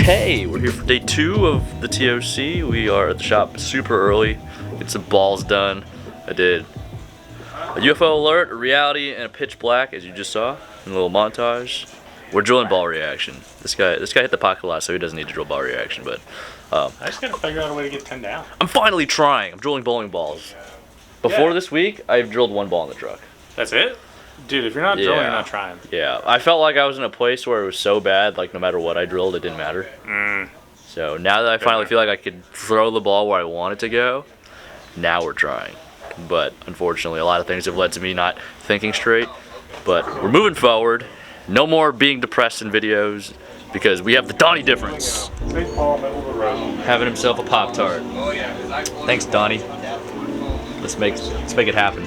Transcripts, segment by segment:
Hey, we're here for day 2 of the TOC. We are at the shop super early. Get some balls done. I did a UFO alert, a reality, and a pitch black, as you just saw in a little montage. We're drilling ball reaction. This guy hit the pocket a lot, so he doesn't need to drill ball reaction. But I just gotta figure out a way to get 10 down. I'm finally trying. I'm drilling bowling balls. Before this week, I've drilled 1 ball in the truck. That's it? Dude, if you're not drilling, you're not trying. Yeah, I felt like I was in a place where it was so bad, like no matter what I drilled, it didn't matter. So now that I finally feel like I could throw the ball where I want it to go, now we're trying. But unfortunately, a lot of things have led to me not thinking straight. But we're moving forward. No more being depressed in videos because we have the Donnie difference. Big ball, middle of the road. Having himself a Pop-Tart. Thanks, Donnie. Let's make it happen.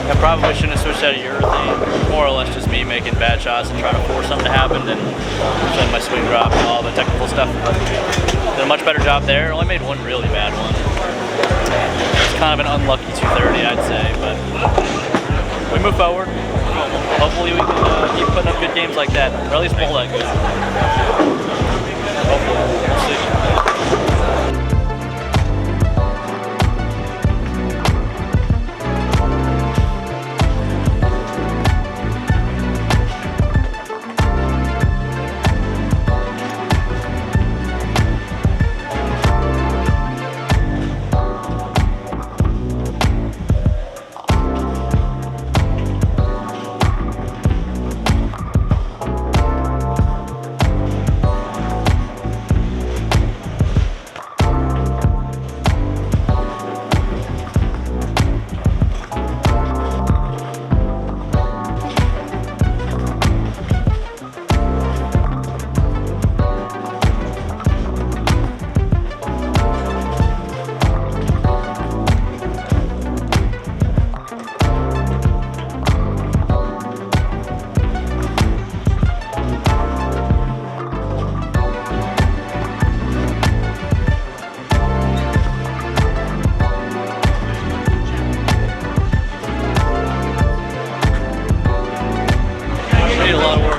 I probably shouldn't have switched out of urethane. More or less just me making bad shots and trying to force something to happen, then letting my swing drop and all the technical stuff. Did a much better job there. Only made one really bad one. It's kind of an unlucky 230, I'd say, but we move forward. Hopefully we can keep putting up good games like that, or at least bowl that good. Hopefully, we'll see. A lot of work.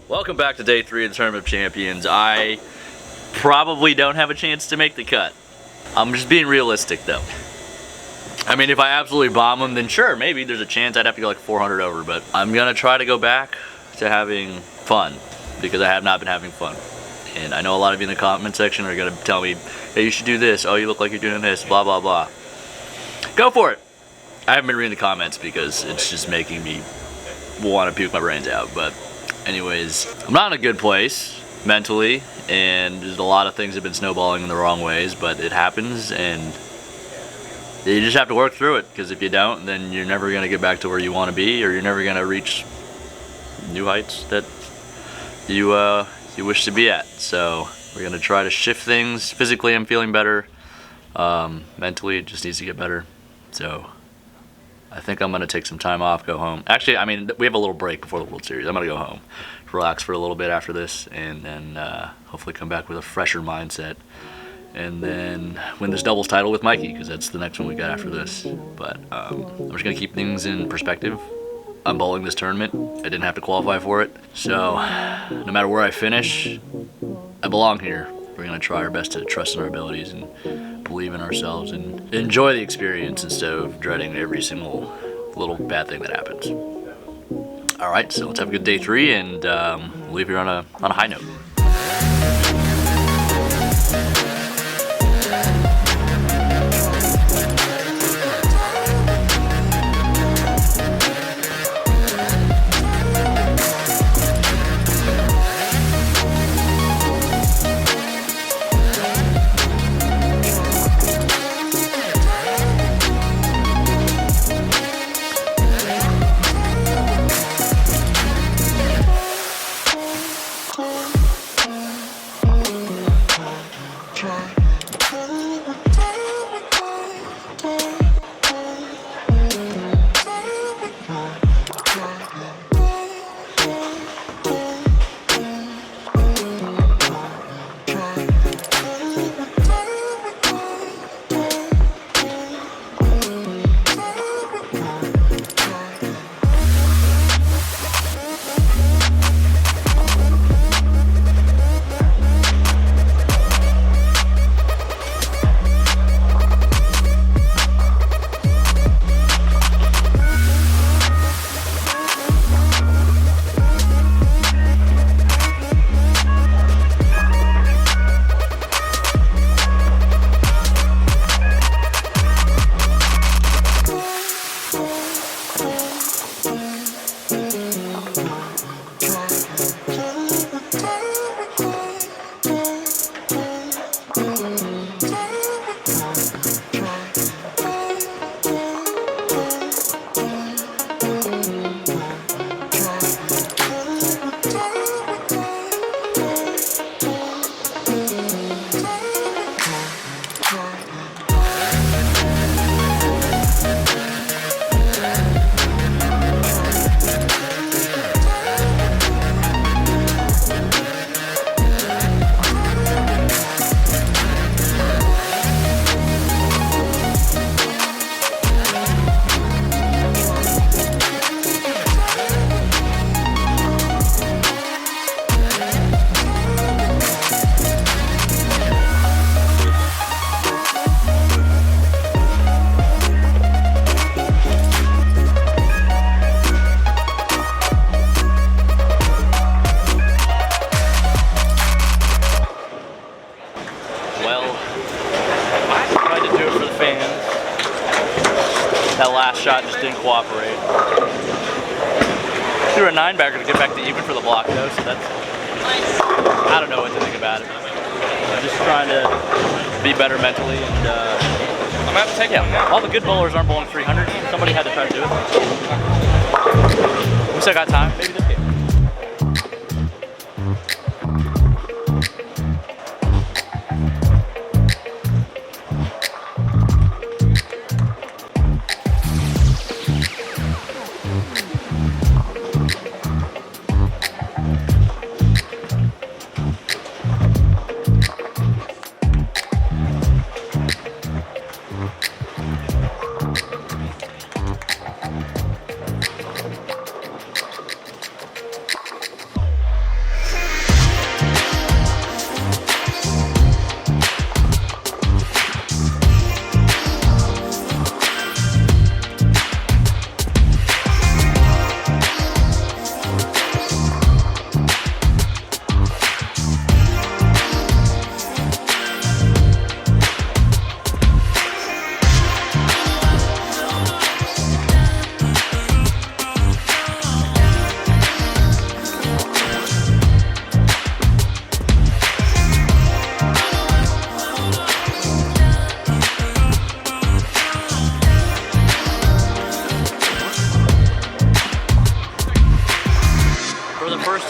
Welcome back to day 3 of the Tournament of Champions. I probably don't have a chance to make the cut. I'm just being realistic though. I mean, if I absolutely bomb them, then sure, maybe there's a chance I'd have to go like 400 over, but I'm gonna try to go back to having fun because I have not been having fun. And I know a lot of you in the comment section are gonna tell me, hey, you should do this, oh, you look like you're doing this, blah, blah, blah. Go for it. I haven't been reading the comments because it's just making me want to puke my brains out, but anyways, I'm not in a good place mentally, and there's a lot of things have been snowballing in the wrong ways, but it happens, and you just have to work through it, because if you don't, then you're never going to get back to where you want to be, or you're never going to reach new heights that you wish to be at. So we're going to try to shift things. Physically, I'm feeling better. Mentally, it just needs to get better. So I think I'm going to take some time off, go home. Actually, I mean, we have a little break before the World Series. I'm going to go home, relax for a little bit after this, and then hopefully come back with a fresher mindset and then win this doubles title with Mikey, because that's the next one we got after this. But I'm just gonna keep things in perspective. I'm bowling this tournament. I didn't have to qualify for it, so no matter where I finish, I belong here. We're gonna try our best to trust in our abilities and believe in ourselves and enjoy the experience instead of dreading every single little bad thing that happens. All right, so let's have a good day 3, and we'll leave here on a high note. That last shot just didn't cooperate. Threw a 9-bagger to get back to even for the block though, so that's, I don't know what to think about it. I'm just trying to be better mentally, and I'm gonna have to take one now. all the good bowlers aren't bowling 300. Somebody had to try to do it. We still got time, maybe this game.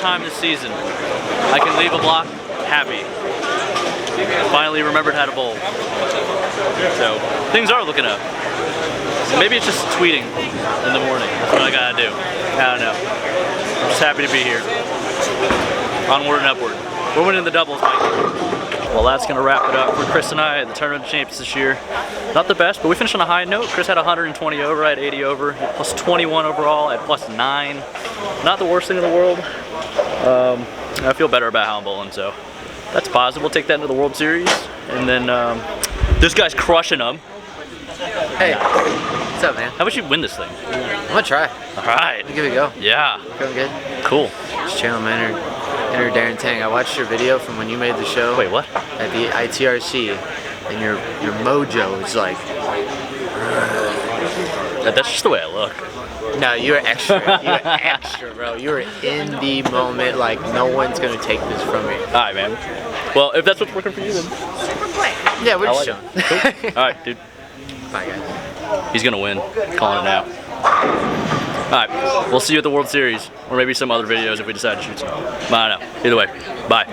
Time this season, I can leave a block happy. Finally remembered how to bowl. So things are looking up. Maybe it's just tweeting in the morning. That's what I gotta do. I don't know. I'm just happy to be here. Onward and upward. We're winning the doubles, Mike. well, that's going to wrap it up for Chris and I at the Tournament of Champions this year. Not the best, but we finished on a high note. Chris had 120 over, I had 80 over, plus 21 overall, at plus 9. Not the worst thing in the world. I feel better about how I'm bowling, so that's positive. We'll take that into the World Series. And then this guy's crushing them. Hey, what's up, man? How about you win this thing? I'm gonna try. All right. Give it a go. Yeah. Feeling good? Cool. Just chilling, man. Enter Darren Tang. I watched your video from when you made the show. Wait, what? At the ITRC, and your mojo is like. That's just the way I look. No, you were extra. You were extra, bro. You were in the moment. Like no one's gonna take this from me. All right, man. Well, if that's what's working for you, then. Yeah, we're just like chilling. Cool. All right, dude. Bye, guys. He's gonna win. Calling it now. All right, we'll see you at the World Series, or maybe some other videos if we decide to shoot some. I don't know. Either way, bye.